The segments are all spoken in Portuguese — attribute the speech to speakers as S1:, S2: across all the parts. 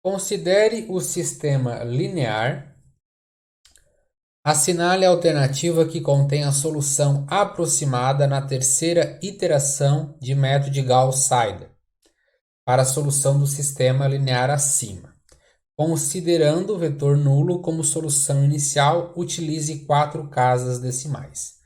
S1: Considere o sistema linear. Assinale a alternativa que contém a solução aproximada na terceira iteração de método de Gauss-Seidel para a solução do sistema linear acima. Considerando o vetor nulo como solução inicial, utilize 4 casas decimais.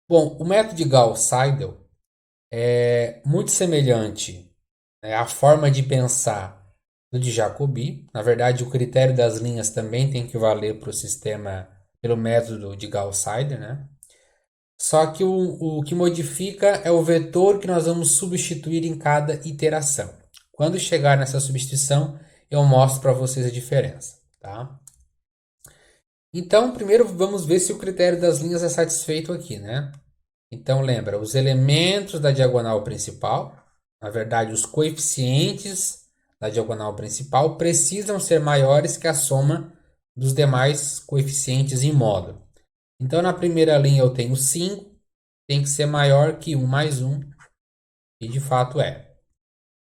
S1: Bom, o método de Gauss-Seidel é muito semelhante, né, à forma de pensar do de Jacobi. Na verdade, o critério das linhas também tem que valer para o sistema pelo método de Gauss-Seidel, né? Só que o que modifica é o vetor que nós vamos substituir em cada iteração. Quando chegar nessa substituição, eu mostro para vocês a diferença, tá? Então, primeiro vamos ver se o critério das linhas é satisfeito aqui, né? Então, lembra, os elementos da diagonal principal, na verdade, os coeficientes da diagonal principal precisam ser maiores que a soma dos demais coeficientes em módulo. Então, na primeira linha eu tenho 5, tem que ser maior que 1 mais 1, e de fato é.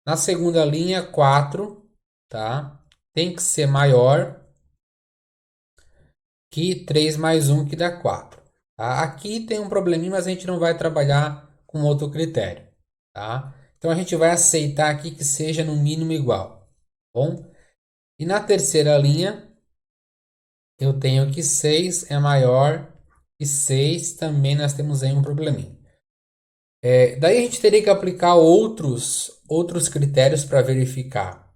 S1: Na segunda linha, 4, tá? Tem que ser maior que 3 mais 1, que dá 4. Tá? Aqui tem um probleminha, mas a gente não vai trabalhar com outro critério. Tá? Então, a gente vai aceitar aqui que seja no mínimo igual. Tá bom? E na terceira linha, eu tenho que 6 é maior que 6. Também nós temos aí um probleminha. Daí a gente teria que aplicar outros critérios para verificar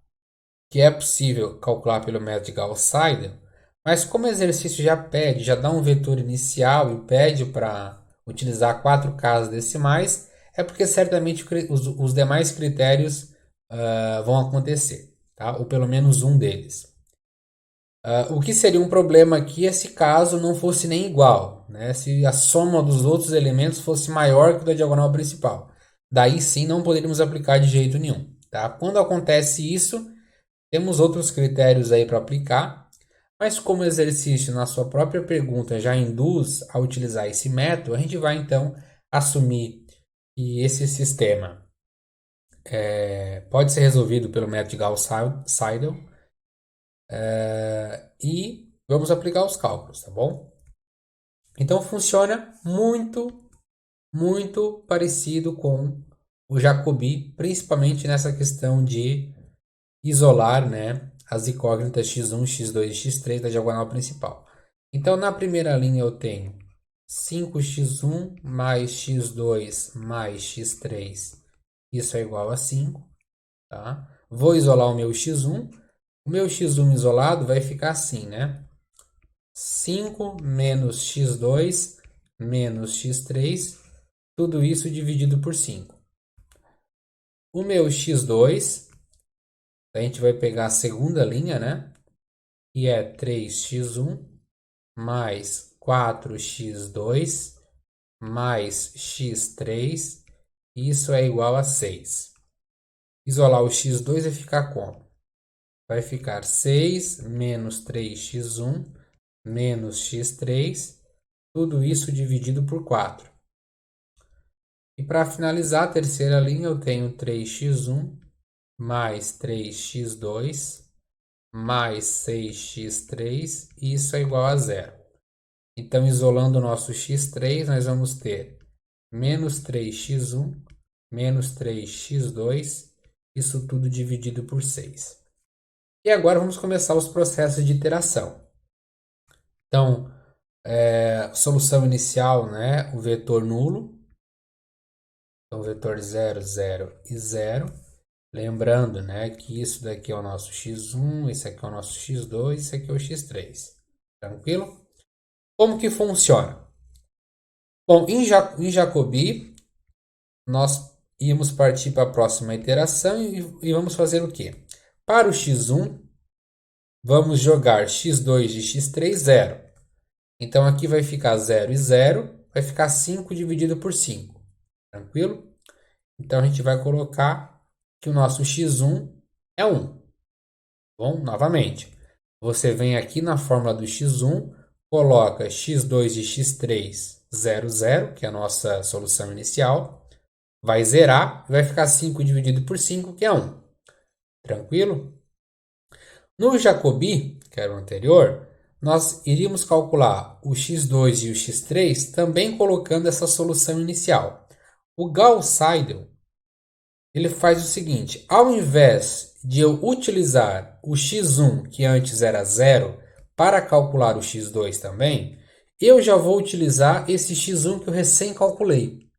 S1: que é possível calcular pelo método de Gauss-Seidel, mas como o exercício já pede, já dá um vetor inicial e pede para utilizar 4 casas decimais, é porque certamente os demais critérios vão acontecer, tá? Ou pelo menos um deles. O que seria um problema aqui é se caso não fosse nem igual, né? Se a soma dos outros elementos fosse maior que a da diagonal principal. Daí sim não poderíamos aplicar de jeito nenhum, tá? Quando acontece isso, temos outros critérios aí para aplicar, mas como o exercício na sua própria pergunta já induz a utilizar esse método, a gente vai então assumir que esse sistema pode ser resolvido pelo método de Gauss-Seidel e vamos aplicar os cálculos, tá bom? Então funciona muito parecido com o Jacobi, principalmente nessa questão de isolar, né, as incógnitas x1, x2 e x3 da diagonal principal. Então, na primeira linha eu tenho 5x1 mais x2 mais x3, isso é igual a 5, tá? Vou isolar o meu x1. O meu x1 isolado vai ficar assim, né? 5 menos x2 menos x3, tudo isso dividido por 5. O meu x2, a gente vai pegar a segunda linha, né? Que é 3x1 mais 4x2 mais x3, isso é igual a 6. Isolar o x2 vai ficar como? Vai ficar 6 menos 3x1 menos x3, tudo isso dividido por 4. E para finalizar a terceira linha, eu tenho 3x1 mais 3x2 mais 6x3, e isso é igual a zero. Então, isolando o nosso x3, nós vamos ter menos 3x1 menos 3x2, isso tudo dividido por 6. E agora vamos começar os processos de iteração. Então, solução inicial, né, o vetor nulo. Então, vetor 0, 0 e 0. Lembrando, né, que isso daqui é o nosso x1, esse aqui é o nosso x2, esse aqui é o x3. Tranquilo? Como que funciona? Bom, em Jacobi, nós íamos partir para a próxima iteração e vamos fazer o quê? Para o x1, vamos jogar x2 de x3, 0. Então, aqui vai ficar 0 e 0, vai ficar 5 dividido por 5. Tranquilo? Então, a gente vai colocar que o nosso x1 é 1. Bom, novamente, você vem aqui na fórmula do x1, coloca x2 de x3, 0, 0, que é a nossa solução inicial, vai zerar, vai ficar 5 dividido por 5, que é 1. Tranquilo? No Jacobi, que era o anterior, nós iríamos calcular o x2 e o x3 também colocando essa solução inicial. O Gauss-Seidel ele faz o seguinte, ao invés de eu utilizar o x1, que antes era zero, para calcular o x2 também, eu já vou utilizar esse x1 que eu recém calculei.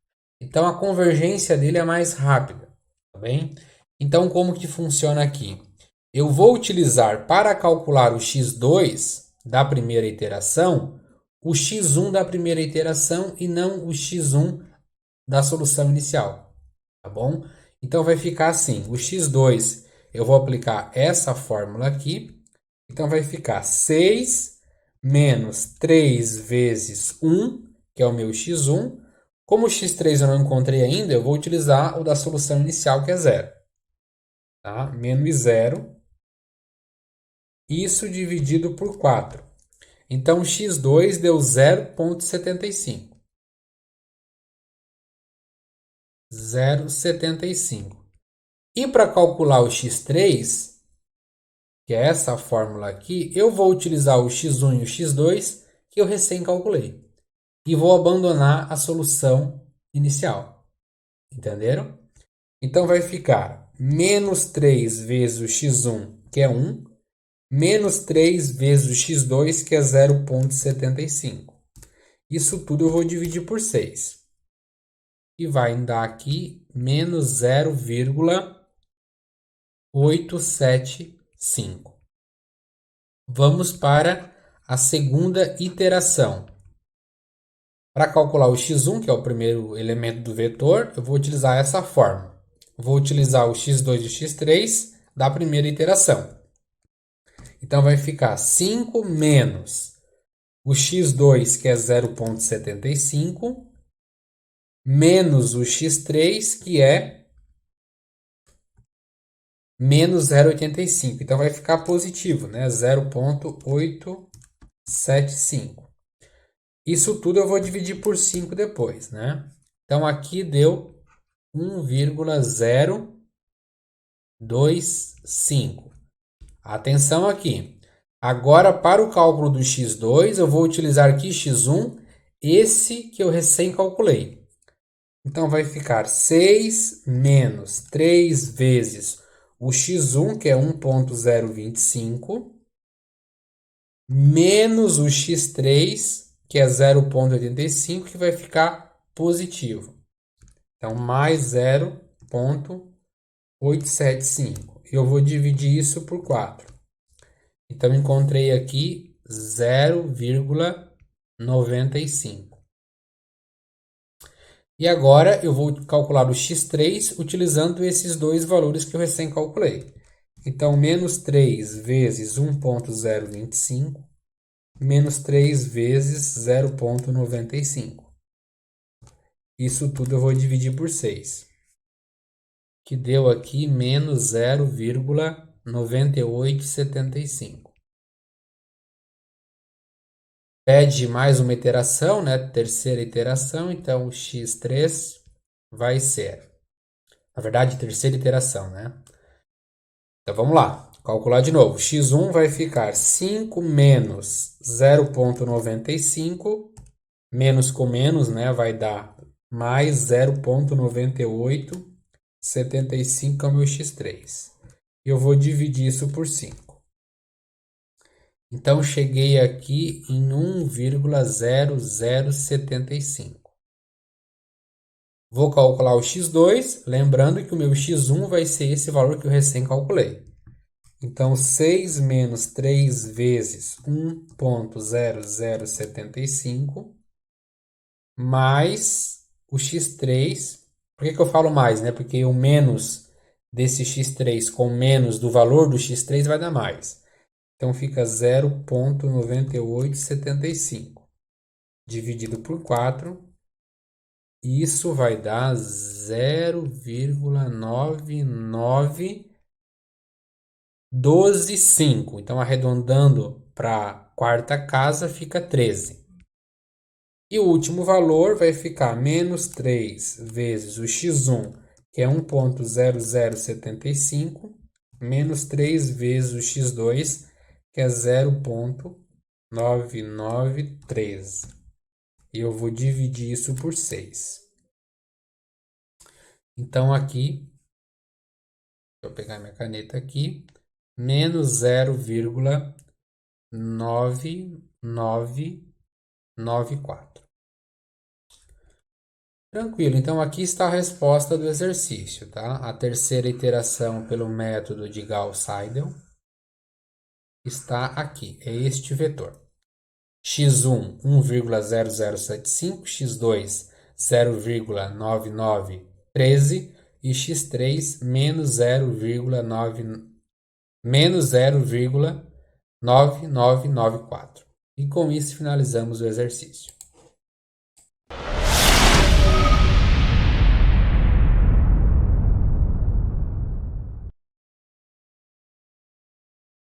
S1: Então a convergência dele é mais rápida, tá bem? Então como que funciona aqui? Eu vou utilizar para calcular o x2 da primeira iteração, o x1 da primeira iteração e não o x1 da solução inicial, tá bom? Então vai ficar assim, o x2 eu vou aplicar essa fórmula aqui, então vai ficar 6 menos 3 vezes 1, que é o meu x1. Como o x3 eu não encontrei ainda, eu vou utilizar o da solução inicial, que é zero. Tá? Menos zero. Isso dividido por 4. Então, x2 deu 0,75. 0,75. E para calcular o x3, que é essa fórmula aqui, eu vou utilizar o x1 e o x2 que eu recém calculei. E vou abandonar a solução inicial. Entenderam? Então vai ficar menos 3 vezes o x1, que é 1, menos 3 vezes o x2, que é 0,75. Isso tudo eu vou dividir por 6. E vai dar aqui menos 0,875. Vamos para a segunda iteração. Para calcular o x1, que é o primeiro elemento do vetor, eu vou utilizar essa fórmula. Vou utilizar o x2 e o x3 da primeira iteração. Então vai ficar 5 menos o x2, que é 0,75, menos o x3, que é menos 0,85. Então vai ficar positivo, né? 0,875. Isso tudo eu vou dividir por 5 depois, né? Então aqui deu 1,025. Atenção aqui. Agora, para o cálculo do x2, eu vou utilizar aqui x1, esse que eu recém calculei. Então, vai ficar 6 menos 3 vezes o x1, que é 1,025, menos o x3, que é 0,85, que vai ficar positivo. Então, mais 0,875. Eu vou dividir isso por 4. Então, encontrei aqui 0,95. E agora eu vou calcular o x3 utilizando esses dois valores que eu recém calculei. Então, menos 3 vezes 1,025, menos 3 vezes 0,95. Isso tudo eu vou dividir por 6, que deu aqui menos 0,9875. Pede mais uma iteração, né? Terceira iteração, então o x3 vai ser, na verdade, terceira iteração, né? Então vamos lá, calcular de novo. X1 vai ficar 5 menos 0,95, menos com menos, né? Vai dar mais 0,9875, que é o meu x3. E eu vou dividir isso por 5. Então, cheguei aqui em 1,0075. Vou calcular o x2, lembrando que o meu x1 vai ser esse valor que eu recém calculei. Então, 6 menos 3 vezes 1,0075 mais o x3. Por que eu falo mais, né? Porque o menos desse x3 com menos do valor do x3 vai dar mais. Então, fica 0,9875 dividido por 4. Isso vai dar 0,99125. Então, arredondando para a quarta casa, fica 13. E o último valor vai ficar menos 3 vezes o x1, que é 1,0075, menos 3 vezes o x2, que é 0,9913. E eu vou dividir isso por 6. Então, aqui, deixa eu pegar minha caneta aqui, menos 0,9994. Tranquilo, então aqui está a resposta do exercício, tá? A terceira iteração pelo método de Gauss-Seidel está aqui, é este vetor. x1, 1,0075, x2, 0,9913 e x3, menos 0,9994. E com isso finalizamos o exercício.